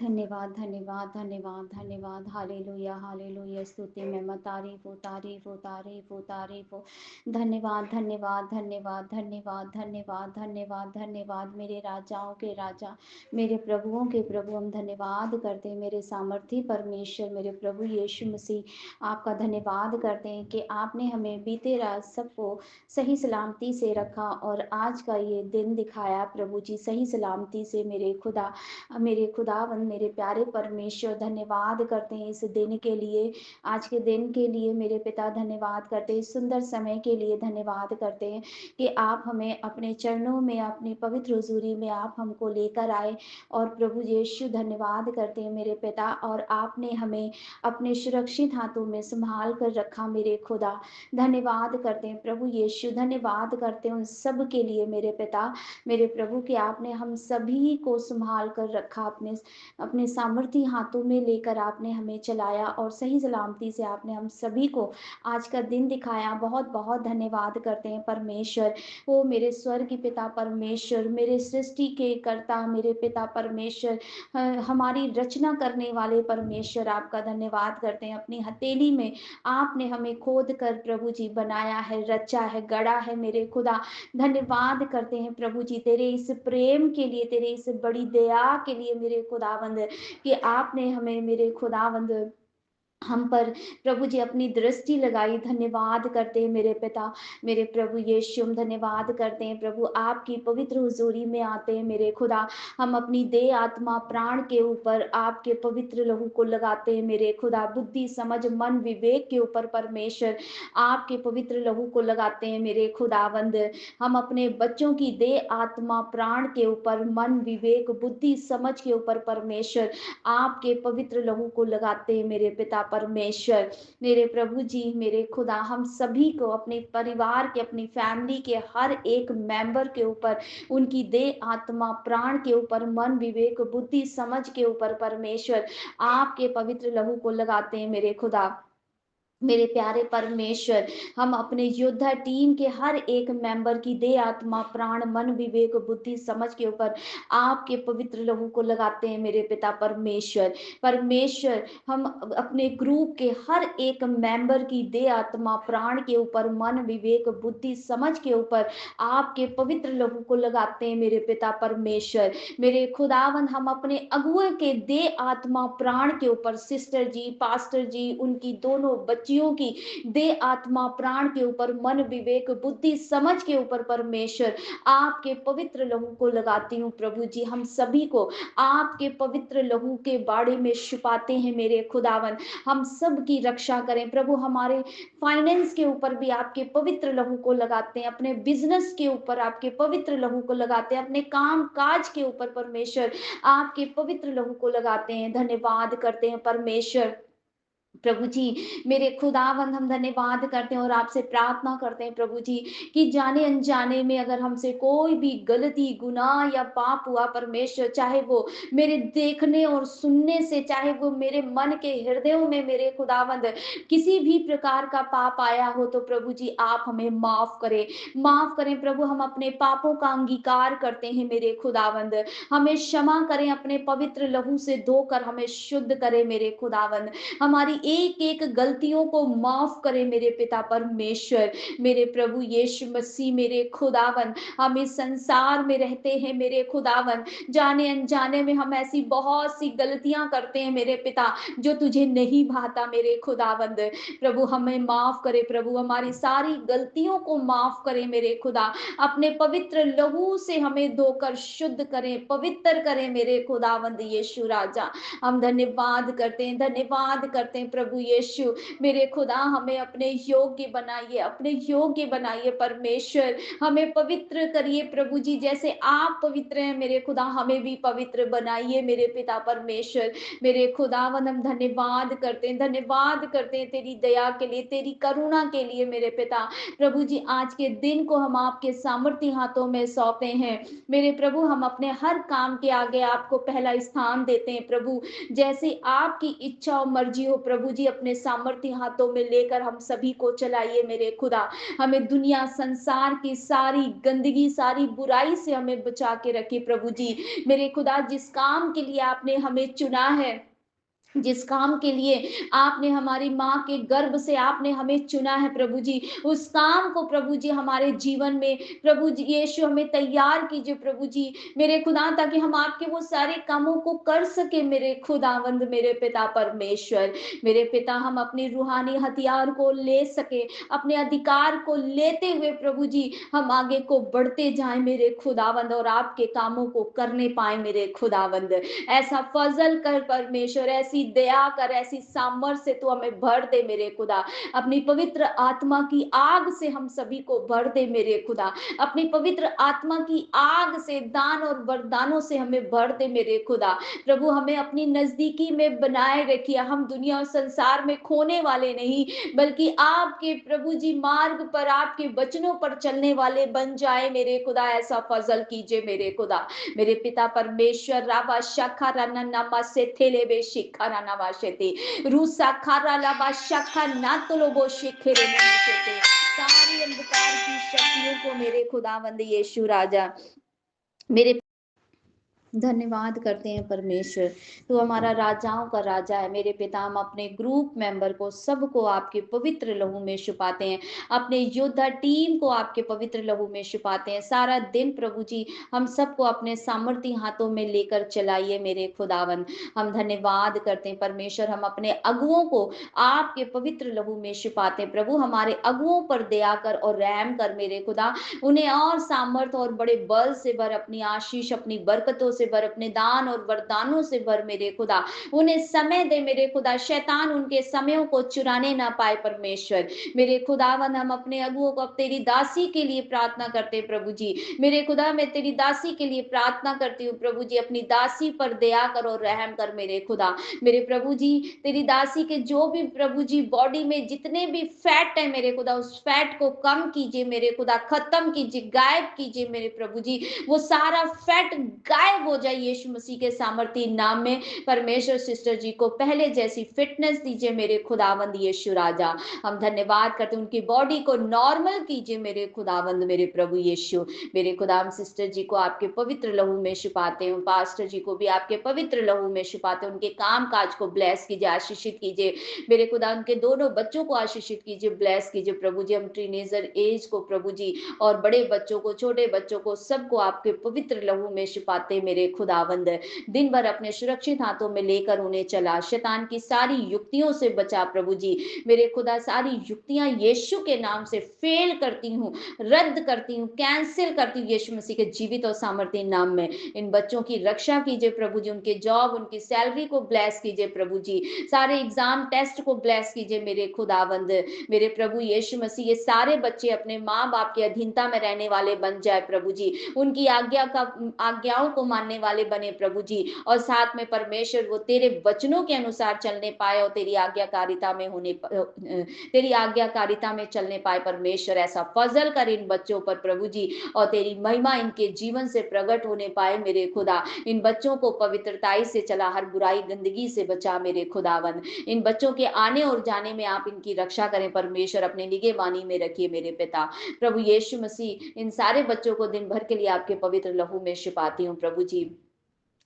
धन्यवाद, धन्यवाद, धन्यवाद, धन्यवाद। Hallelujah, hallelujah. स्तुति महिमा तारीफ़ हो, तारीफ़ हो, तारीफ़ हो, तारीफ़ हो। धन्यवाद, धन्यवाद, धन्यवाद, धन्यवाद, धन्यवाद, धन्यवाद, धन्यवाद। मेरे राजाओं के राजा, मेरे प्रभुओं के प्रभु, हम धन्यवाद करते हैं मेरे सामर्थी परमेश्वर, मेरे प्रभु यीशु मसीह। आपका धन्यवाद करते हैं कि आपने हमें बीते रात सबको सही सलामती से रखा और आज का ये दिन दिखाया प्रभु जी सही सलामती से। मेरे खुदा, मेरे खुदावंद, मेरे प्यारे परमेश्वर, धन्यवाद करते हैं इस दिन के लिए, आज के दिन के लिए मेरे पिता। धन्यवाद करते हैं इस सुंदर समय के लिए, धन्यवाद करते हैं कि आप हमें अपने चरणों में, अपनी पवित्र हुजूरी में आप हमको लेकर आए। और प्रभु यीशु, धन्यवाद करते हैं मेरे पिता, और आपने हमें अपने सुरक्षित हाथों में संभाल कर रखा मेरे खुदा। धन्यवाद करते हैं प्रभु यीशु, धन्यवाद करते हैं उन सब के लिए मेरे पिता, मेरे प्रभु, कि आपने हम सभी को संभाल कर रखा, अपने अपने सामर्थी हाथों में लेकर आपने हमें चलाया और सही सलामती से आपने हम सभी को आज का दिन दिखाया। बहुत बहुत धन्यवाद करते हैं परमेश्वर। वो मेरे स्वर्ग की पिता परमेश्वर, मेरे सृष्टि के कर्ता मेरे पिता परमेश्वर, हमारी रचना करने वाले परमेश्वर, आपका धन्यवाद करते हैं। अपनी हथेली में आपने हमें खोद कर प्रभु जी बनाया है, रचा है, गढ़ा है मेरे खुदा। धन्यवाद करते हैं प्रभु जी तेरे इस प्रेम के लिए, तेरे इस बड़ी दया के लिए मेरे खुदावंद, कि आपने हमें मेरे खुदावंद हम पर प्रभु जी अपनी दृष्टि लगाई। धन्यवाद करते हैं मेरे पिता, मेरे प्रभु यीशु, हम धन्यवाद करते हैं प्रभु, आपकी पवित्र हुजूरी में आते हैं मेरे खुदा। हम अपनी देह आत्मा प्राण के ऊपर आपके पवित्र लहू को लगाते हैं मेरे खुदा। बुद्धि समझ मन विवेक के ऊपर परमेश्वर आपके पवित्र लहू को लगाते हैं मेरे खुदावंद। हम अपने बच्चों की देह आत्मा प्राण के ऊपर, मन विवेक बुद्धि समझ के ऊपर परमेश्वर आपके पवित्र लहू को लगाते हैं मेरे पिता परमेश्वर। मेरे प्रभु जी, मेरे खुदा, हम सभी को, अपने परिवार के, अपनी फैमिली के हर एक मेंबर के ऊपर, उनकी देह आत्मा प्राण के ऊपर, मन विवेक बुद्धि समझ के ऊपर परमेश्वर आपके पवित्र लहू को लगाते हैं मेरे खुदा। मेरे प्यारे परमेश्वर, हम अपने योद्धा टीम के हर एक मेंबर की देह आत्मा प्राण मन विवेक बुद्धि समझ के ऊपर आपके पवित्र लहू को लगाते हैं मेरे पिता परमेश्वर। परमेश्वर, हम अपने ग्रुप के हर एक मेंबर की देह आत्मा प्राण के ऊपर, मन विवेक बुद्धि समझ के ऊपर आपके पवित्र लहू को लगाते हैं मेरे पिता परमेश्वर। मेरे खुदावन, हम अपने अगुए के देह आत्मा प्राण के ऊपर, सिस्टर जी, पास्टर जी, उनकी दोनों बच्चियों की देह आत्मा प्राण के ऊपर, मन विवेक बुद्धि समझ के ऊपर परमेश्वर आपके पवित्र लहू को लगाती हूँ प्रभु जी। हम सभी को आपके पवित्र लहू के बाड़े में छुपाते हैं मेरे खुदावन। हम सब की रक्षा करें प्रभु। हमारे फाइनेंस के ऊपर भी आपके पवित्र लहू को लगाते हैं, अपने बिजनेस के ऊपर आपके पवित्र लहू को लगाते हैं, अपने काम काज के ऊपर परमेश्वर आपके पवित्र लहू को लगाते हैं। धन्यवाद करते हैं परमेश्वर। प्रभु जी, मेरे खुदावंद, हम धन्यवाद करते हैं और आपसे प्रार्थना करते हैं प्रभु जी, कि जाने अनजाने में अगर हमसे कोई भी गलती गुनाह या पाप हुआ परमेश्वर, चाहे वो मेरे देखने और सुनने से, चाहे वो मेरे मन के हृदयों में मेरे खुदावंद किसी भी प्रकार का पाप आया हो, तो प्रभु जी आप हमें माफ करें, माफ करें प्रभु। हम अपने पापों का अंगीकार करते हैं मेरे खुदावंद। हमें क्षमा करें, अपने पवित्र लहू से धोकर हमें शुद्ध करें मेरे खुदावंद। हमारी एक एक गलतियों को माफ करे मेरे पिता परमेश्वर। मेरे प्रभु यीशु मसीह, मेरे खुदावन, हम इस संसार में रहते हैं मेरे खुदावन, जाने अनजाने में हम ऐसी बहुत सी गलतियां करते हैं मेरे पिता, जो तुझे नहीं भाता मेरे खुदावंद। प्रभु हमें माफ करे प्रभु, हमारी सारी गलतियों को माफ करे मेरे खुदा। अपने पवित्र लहू से हमें धोकर शुद्ध करें, पवित्र करें मेरे खुदावंद यीशु राजा। हम धन्यवाद करते हैं, धन्यवाद करते हैं प्रभु यीशु। मेरे खुदा, हमें अपने योग्य बनाइए, अपने योग्य बनाइए परमेश्वर। हमें पवित्र करिए प्रभु जी, जैसे आप पवित्र हैं मेरे खुदा, हमें भी पवित्र बनाइए मेरे पिता परमेश्वर। मेरे खुदावन, हम धन्यवाद करते हैं, धन्यवाद करते हैं तेरी दया के लिए, तेरी करुणा के लिए मेरे पिता। प्रभु जी, आज के दिन को हम आपके सामर्थी हाथों में सौंपते हैं मेरे प्रभु। हम अपने हर काम के आगे आपको पहला स्थान देते हैं प्रभु। जैसे आपकी इच्छा और मर्जी हो प्रभु, प्रभु जी अपने सामर्थ्य हाथों में लेकर हम सभी को चलाइए मेरे खुदा। हमें दुनिया संसार की सारी गंदगी, सारी बुराई से हमें बचा के रखिए प्रभु जी। मेरे खुदा, जिस काम के लिए आपने हमें चुना है, जिस काम के लिए आपने हमारी माँ के गर्भ से आपने हमें चुना है प्रभु जी, उस काम को प्रभु जी हमारे जीवन में प्रभु जी यीशु हमें तैयार कीजिए प्रभु जी मेरे खुदा, ताकि हम आपके वो सारे कामों को कर सके मेरे खुदावंद, मेरे पिता परमेश्वर। मेरे पिता, हम अपनी रूहानी हथियार को ले सके, अपने अधिकार को लेते हुए प्रभु जी हम आगे को बढ़ते जाएं मेरे खुदावंद, और आपके कामों को करने पाए मेरे खुदावंद। ऐसा फजल कर परमेश्वर, ऐसी दया कर, ऐसी सामर्थ से तू हमें भर दे मेरे खुदा। अपनी पवित्र आत्मा की आग से हम सभी को भर दे मेरे खुदा। अपनी पवित्र आत्मा की आग से, दान और वरदानों से हमें भर दे मेरे खुदा। प्रभु, हमें अपनी नजदीकी में बनाए रखिए। हम दुनिया और संसार में खोने वाले नहीं, बल्कि आपके प्रभु जी मार्ग पर, आपके वचनों पर चलने वाले बन जाए मेरे खुदा। ऐसा फजल कीजिए मेरे खुदा। मेरे पिता परमेश्वर, राबा शाखा राना नामा से थेले बे शिखा राना वाशेते रूसा खारा लाबा शाखा नातलोबो शिखेरे नमशेते। सारी अंधकार की शक्तियों को मेरे खुदावंद यीशु राजा, मेरे धन्यवाद करते हैं परमेश्वर। तू हमारा राजाओं का राजा है मेरे पिता। हम अपने ग्रुप मेंबर को, सबको आपके पवित्र लहू में छुपाते हैं, अपने योद्धा टीम को आपके पवित्र लहू में छुपाते हैं। सारा दिन प्रभु जी हम सबको अपने सामर्थ्य हाथों में लेकर चलाइए मेरे खुदावन। हम धन्यवाद करते हैं परमेश्वर। हम अपने अगुओं को आपके पवित्र लहू में छुपाते हैं प्रभु। हमारे अगुओं पर दया कर और रहम कर मेरे खुदा। उन्हें और सामर्थ्य और बड़े बल से भर, अपनी आशीष, अपनी बरकतों से भर, अपने दान और वरदानों से भर मेरे खुदा। उन्हें समय दे मेरे खुदा, शैतान उनके समयों को चुराने ना पाए परमेश्वर। मेरे खुदावन, हम अपने अगुओं को, अब तेरी दासी के लिए प्रार्थना करते हैं प्रभु जी। मेरे खुदा, मैं तेरी दासी के लिए प्रार्थना करती हूँ प्रभु जी। अपनी दासी पर दया कर और रहम कर मेरे खुदा। मेरे प्रभु जी, तेरी दासी के जो भी प्रभु जी बॉडी में जितने भी फैट है मेरे खुदा, उस फैट को कम कीजिए मेरे खुदा, खत्म कीजिए, गायब कीजिए मेरे प्रभु जी। वो सारा फैट गायब हो जाए यीशु मसीह के सामर्थ्य नाम में परमेश्वर। सिस्टर जी को पहले जैसी फिटनेस दीजिए मेरे खुदावंद यीशु राजा। हम धन्यवाद करते हैं, उनकी बॉडी को नॉर्मल कीजिए मेरे खुदावंद, मेरे प्रभु यीशु। मेरे खुदा, हम सिस्टर जी को आपके पवित्र लहू में छुपाते हैं, पास्टर जी को भी आपके पवित्र लहू में छुपाते हैं। उनके काम काज को ब्लेस कीजिए, आशीषित कीजिए मेरे खुदा। उनके दोनों बच्चों को आशीषित कीजिए, ब्लेस कीजिए प्रभु जी। हम टीनेजर एज को प्रभु जी, और बड़े बच्चों को, छोटे बच्चों को, सबको आपके पवित्र लहू में छुपाते मेरे खुदावंद। दिन भर अपने सुरक्षित हाथों में लेकर उन्हें चला, शैतान की सारी युक्तियों से बचा प्रभु जी। मेरे खुदा, सारी युक्तियां यीशु के नाम से फेल करती हूँ, रद्द करती हूँ, कैंसिल करती हूँ यीशु मसीह के जीवित और सामर्थ्य नाम में। इन बच्चों की रक्षा कीजिए प्रभु जी, उनके जॉब, उनकी सैलरी को ब्लेस कीजिए प्रभु जी। सारे एग्जाम टेस्ट को ब्लेस कीजिए मेरे खुदावंद, मेरे प्रभु यीशु मसीह। ये सारे बच्चे अपने माँ बाप की अधीनता में रहने वाले बन जाए प्रभु जी, उनकी आज्ञाओं को मानने वाले बने प्रभु जी। और साथ में परमेश्वर, वो तेरे वचनों के अनुसार चलने पाए और तेरी आज्ञाकारिता में तेरी आज्ञाकारिता में चलने पाए परमेश्वर। ऐसा फजल कर इन बच्चों पर प्रभु जी, और तेरी महिमा इनके जीवन से प्रकट होने पाए मेरे खुदा। इन बच्चों को पवित्रताई से चला, हर बुराई गंदगी से बचा मेरे खुदावन। इन बच्चों के आने और जाने में आप इनकी रक्षा करें परमेश्वर, अपने निगहबानी में रखिए मेरे पिता प्रभु यीशु मसीह। इन सारे बच्चों को दिन भर के लिए आपके पवित्र लहू में छिपाती हूँ प्रभु जी।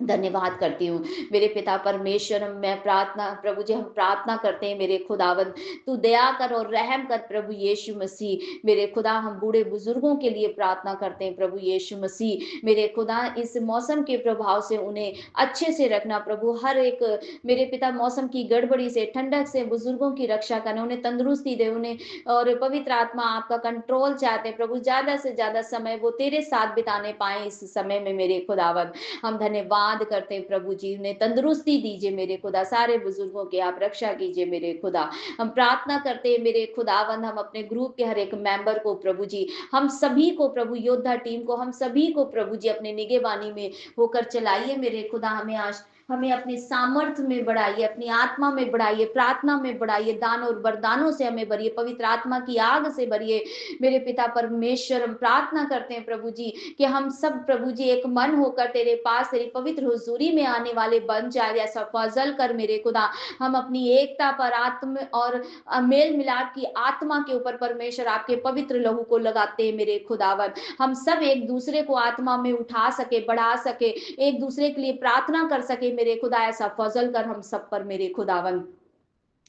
धन्यवाद करती हूँ मेरे पिता परमेश्वर। मैं प्रार्थना प्रभु जी, हम प्रार्थना करते हैं मेरे खुदावन, तू दया कर और रहम कर प्रभु यीशु मसीह। मेरे खुदा, हम बूढ़े बुजुर्गों के लिए प्रार्थना करते हैं प्रभु यीशु मसीह। मेरे खुदा, इस मौसम के प्रभाव से उन्हें अच्छे से रखना प्रभु। हर एक मेरे पिता मौसम की गड़बड़ी से, ठंडक से बुजुर्गों की रक्षा करना, उन्हें तंदुरुस्ती दे, उन्हें और पवित्र आत्मा आपका कंट्रोल चाहते हैं प्रभु। ज्यादा से ज्यादा समय वो तेरे साथ बिताने पाए इस समय में मेरे खुदावन। हम धन्यवाद करते हैं प्रभु जी, उन्हें तंदुरुस्ती दीजिए मेरे खुदा। सारे बुजुर्गों की आप रक्षा कीजिए मेरे खुदा। हम प्रार्थना करते हैं मेरे खुदावंद, हम अपने ग्रुप के हर एक मेंबर को प्रभु जी, हम सभी को प्रभु, योद्धा टीम को, हम सभी को प्रभु जी अपने निगहबानी में होकर चलाइए मेरे खुदा। हमें आज हमें अपने सामर्थ्य में बढ़ाइए, अपनी आत्मा में बढ़ाइए, प्रार्थना में बढ़ाइए, दान और वरदानों से हमें भरिए, पवित्र आत्मा की आग से भरिए। मेरे पिता परमेश्वर, हम प्रार्थना करते हैं प्रभु जी कि हम सब प्रभु जी एक मन होकर तेरे पास, तेरी पवित्र हुजूरी में आने वाले बन जाए। ऐसा फजल कर मेरे खुदा, हम अपनी एकता पर आत्म और मेल मिलाप की आत्मा के ऊपर परमेश्वर आपके पवित्र लहू को लगाते हैं मेरे खुदावन। हम सब एक दूसरे को आत्मा में उठा सके, बढ़ा सके, एक दूसरे के लिए प्रार्थना कर सके मेरे खुदा। ऐसा फजल कर हम सब पर मेरे खुदावन।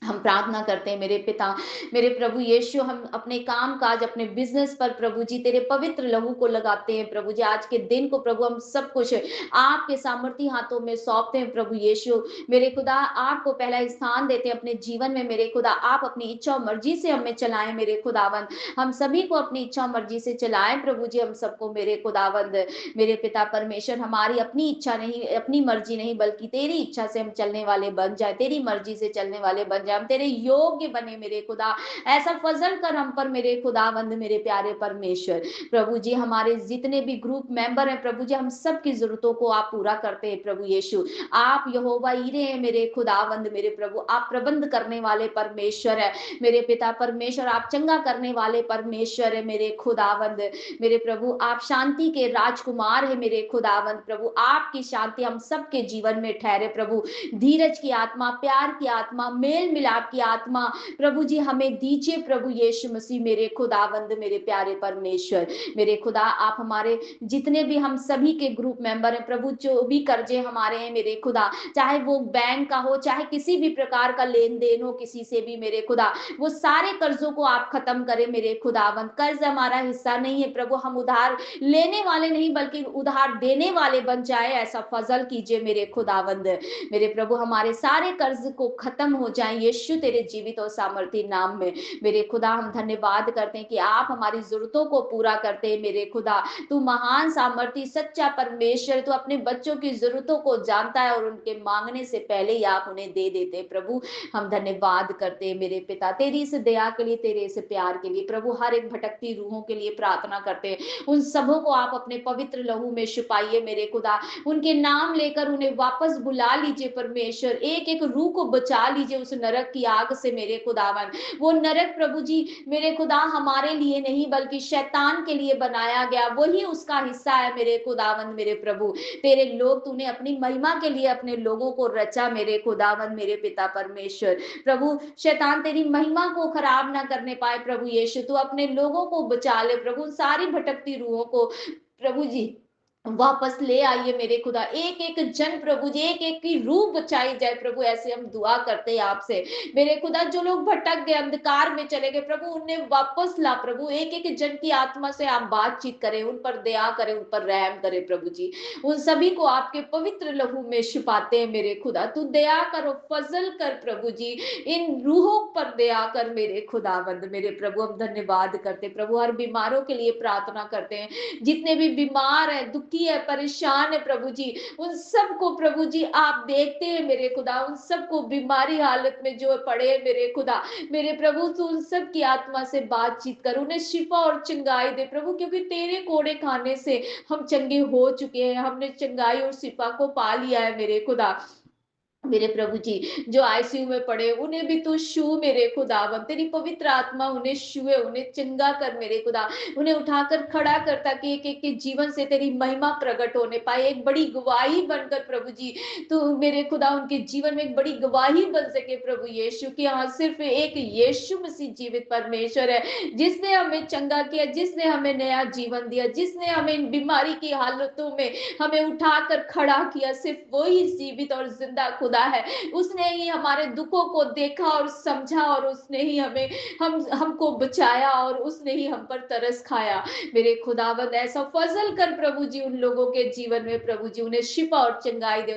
हम प्रार्थना करते हैं मेरे पिता, मेरे प्रभु यीशु, हम अपने काम काज, अपने बिजनेस पर प्रभु जी तेरे पवित्र लहू को लगाते हैं प्रभु जी। आज के दिन को प्रभु हम सब कुछ आपके सामर्थी हाथों में सौंपते हैं प्रभु यीशु। मेरे खुदा आपको पहला स्थान देते हैं अपने जीवन में मेरे खुदा। आप अपनी इच्छा और मर्जी से हमें चलाएं मेरे खुदावंद, हम सभी को अपनी इच्छा और मर्जी से चलाएं प्रभु जी, हम सबको मेरे खुदावंद। मेरे पिता परमेश्वर, हमारी अपनी इच्छा नहीं, अपनी मर्जी नहीं, बल्कि तेरी इच्छा से हम चलने वाले बन जाए, तेरी मर्जी से चलने वाले बन जाए, हम तेरे योग्य बने मेरे खुदा। ऐसा फजल कर हम पर मेरे खुदावंद, मेरे प्यारे परमेश्वर। प्रभु जी हमारे जितने भी ग्रुप मेंबर हैं प्रभु जी, हम सब की जरूरतों को आप पूरा करते हैं प्रभु यीशु। आप यहोवा ईरे हैं मेरे खुदावंद, मेरे प्रभु आप प्रबंध करने वाले परमेश्वर है मेरे पिता परमेश्वर। आप चंगा करने वाले परमेश्वर है मेरे खुदावंद, मेरे प्रभु आप शांति के राजकुमार है मेरे खुदावंद। प्रभु आपकी शांति हम सबके जीवन में ठहरे प्रभु। धीरज की आत्मा, प्यार की आत्मा, मेल मिलाप की आत्मा प्रभु जी हमें दीजिए प्रभु यीशु मसीह मेरे खुदावंद, मेरे प्यारे परमेश्वर। मेरे खुदा आप हमारे जितने भी हम सभी के ग्रुप मेंबर हैं प्रभु, जो भी कर्जे हमारे हैं मेरे खुदा, चाहे वो बैंक का हो, चाहे किसी भी प्रकार का लेन देन हो किसी से भी मेरे खुदा, वो सारे कर्जों को आप खत्म करें मेरे खुदावंद। कर्ज हमारा हिस्सा नहीं है प्रभु, हम उधार लेने वाले नहीं बल्कि उधार देने वाले बन जाए, ऐसा फजल कीजिए मेरे खुदावंद। मेरे प्रभु हमारे सारे कर्ज को खत्म हो जाए यीशु तेरे जीवित और सामर्थी नाम में। मेरे खुदा हम धन्यवाद करते हैं कि आप हमारी जरूरतों को पूरा करते हैं मेरे खुदा। तू महान सामर्थी सच्चा परमेश्वर, तू अपने बच्चों की जरूरतों को जानता है और उनके मांगने से पहले ही आप उन्हें दे देते प्रभु। हम धन्यवाद करते हैं मेरे पिता तेरी इस दया के लिए, तेरे इस प्यार के लिए प्रभु। हर एक भटकती रूहों के लिए प्रार्थना करते हैं, उन सबों को आप अपने पवित्र लहू में छुपाइए मेरे खुदा। उनके नाम लेकर उन्हें वापस बुला लीजिए परमेश्वर, एक एक रूह को बचा लीजिए उस नरक की आग से मेरे खुदावन। वो नरक प्रभु जी मेरे खुदा हमारे लिए नहीं बल्कि शैतान के लिए बनाया गया, वही उसका हिस्सा है मेरे खुदावन। मेरे प्रभु तेरे लोग, तूने अपनी महिमा के लिए अपने लोगों को रचा मेरे खुदावन, मेरे पिता परमेश्वर। प्रभु शैतान तेरी महिमा को खराब ना करने पाए प्रभु यीशु, तू अपने लोगों को बचा ले प्रभु। सारी भटकती रूहों को प्रभु जी वापस ले आइए मेरे खुदा। एक एक जन प्रभु जी, एक एक की रूह बचाई जाए प्रभु, ऐसे हम दुआ करते हैं आपसे मेरे खुदा। जो लोग भटक गए, अंधकार में चले गए प्रभु, उन्हें वापस ला प्रभु। एक एक जन की आत्मा से आप बातचीत करें, उन पर दया करें, उन पर रहम करें प्रभु जी। उन सभी को आपके पवित्र लहू में छुपाते हैं मेरे खुदा। तू दया करो, फजल कर प्रभु जी, इन रूहों पर दया कर मेरे खुदावंद। मेरे प्रभु हम धन्यवाद करते प्रभु, हर बीमारों के लिए प्रार्थना करते हैं, जितने भी बीमार है, दुखी है, परेशान है प्रभु जी, उन सबको प्रभु जी आप देखते हैं मेरे खुदा। उन सबको बीमारी हालत में जो पड़े हैं मेरे खुदा, मेरे प्रभु तू उन सब की आत्मा से बातचीत कर, उन्हें शिफा और चंगाई दे प्रभु, क्योंकि तेरे कोड़े खाने से हम चंगे हो चुके हैं, हमने चंगाई और शिफा को पा लिया है मेरे खुदा। मेरे प्रभु जी जो आईसीयू में पड़े उन्हें भी तू छू मेरे खुदावन, तेरी पवित्र आत्मा उन्हें छुए, उन्हें चंगा कर मेरे खुदा। उन्हें उठाकर खड़ा कर ताकि एक एक के जीवन से तेरी महिमा प्रकट होने पाए, एक बड़ी गवाही बनकर प्रभु जी तू मेरे खुदा उनके जीवन में एक बड़ी गवाही बन सके प्रभु यीशु की। हाँ सिर्फ एक यीशु मसीह जीवित परमेश्वर है, जिसने हमें चंगा किया, जिसने हमें नया जीवन दिया, जिसने हमें इन बीमारी की हालतों में हमें उठाकर खड़ा किया, सिर्फ वही जीवित और जिंदा खुदा है। उसने ही हमारे दुखों को देखा और समझा, और उसने ही हमें हमको बचाया, और उसने ही हम पर तरस खाया मेरे खुदावंद। ऐसा फजल कर प्रभु जी उन लोगों के जीवन में प्रभु जी, उन्हें शिफा और चंगाई दे,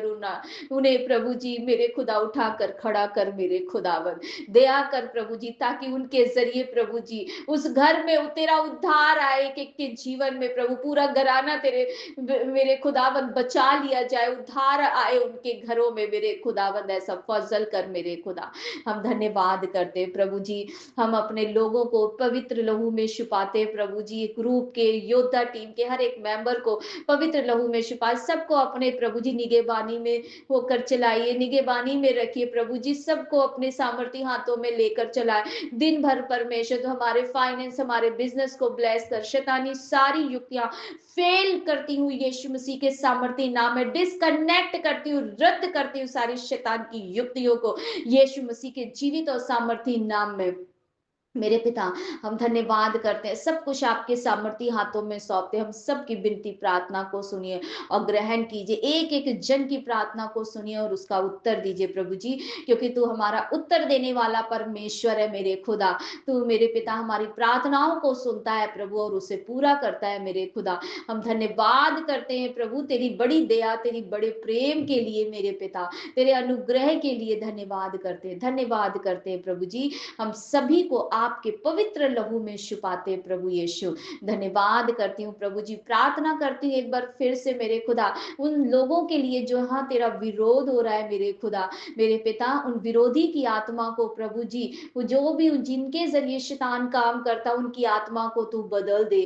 उन्हें प्रभु जी मेरे खुदा उठाकर खड़ा कर मेरे खुदावंद। दया कर प्रभु जी, ताकि उनके जरिए प्रभु जी उस घर में तेरा उद्धार आए, के जीवन में प्रभु पूरा घराना तेरे मेरे खुदावंद बचा लिया जाए, उद्धार आए उनके घरों में मेरे खुदावंद ऐसा फजल कर मेरे खुदा। हम धन्यवाद करते हैं प्रभु जी। हम अपने लोगों को पवित्र लहू में छुपाते प्रभु जी, ग्रुप के योद्धा टीम के हर एक मेंबर को पवित्र लहू में छुपा, सबको अपने प्रभु जी निगहबानी में होकर चलाइए, निगहबानी में रखिए प्रभु जी, सबको अपने सामर्थ्य हाथों में लेकर चलाए दिन भर। परमेश्वर तो हमारे फाइनेंस, हमारे बिजनेस को ब्लेस कर, शैतानी सारी युक्तियां फेल करती हूँ यीशु मसीह के सामर्थ्य नाम में, डिस्कनेक्ट करती हूँ, रद्द करती हूँ सारी शैतान की युक्तियों को यीशु मसीह के जीवित और सामर्थ्य नाम में। मेरे पिता, हम धन्यवाद करते हैं, सब कुछ आपके सामर्थ्य हाथों में सौंपते हैं। हम सबकी विनती प्रार्थना को सुनिए और ग्रहण कीजिए, एक एक जन की प्रार्थना को सुनिए और उसका उत्तर दीजिए प्रभु जी, क्योंकि तू हमारा उत्तर देने वाला परमेश्वर है मेरे खुदा। तू मेरे पिता हमारी प्रार्थनाओं को सुनता है प्रभु और उसे पूरा करता है मेरे खुदा। हम धन्यवाद करते हैं प्रभु, तेरी बड़ी दया, तेरी बड़े प्रेम के लिए मेरे पिता, तेरे अनुग्रह के लिए धन्यवाद करते हैं, धन्यवाद करते हैं प्रभु जी। हम सभी को आपके पवित्र लहू में छुपाते प्रभु यीशु। धन्यवाद करती हूँ प्रभु जी, प्रार्थना करती हूँ एक बार फिर से मेरे खुदा उन लोगों के लिए जो हाँ तेरा विरोध हो रहा है मेरे खुदा, मेरे पिता उन विरोधी की आत्मा को प्रभु जी, वो जो भी जिनके जरिए शैतान काम करता उनकी आत्मा को तू बदल दे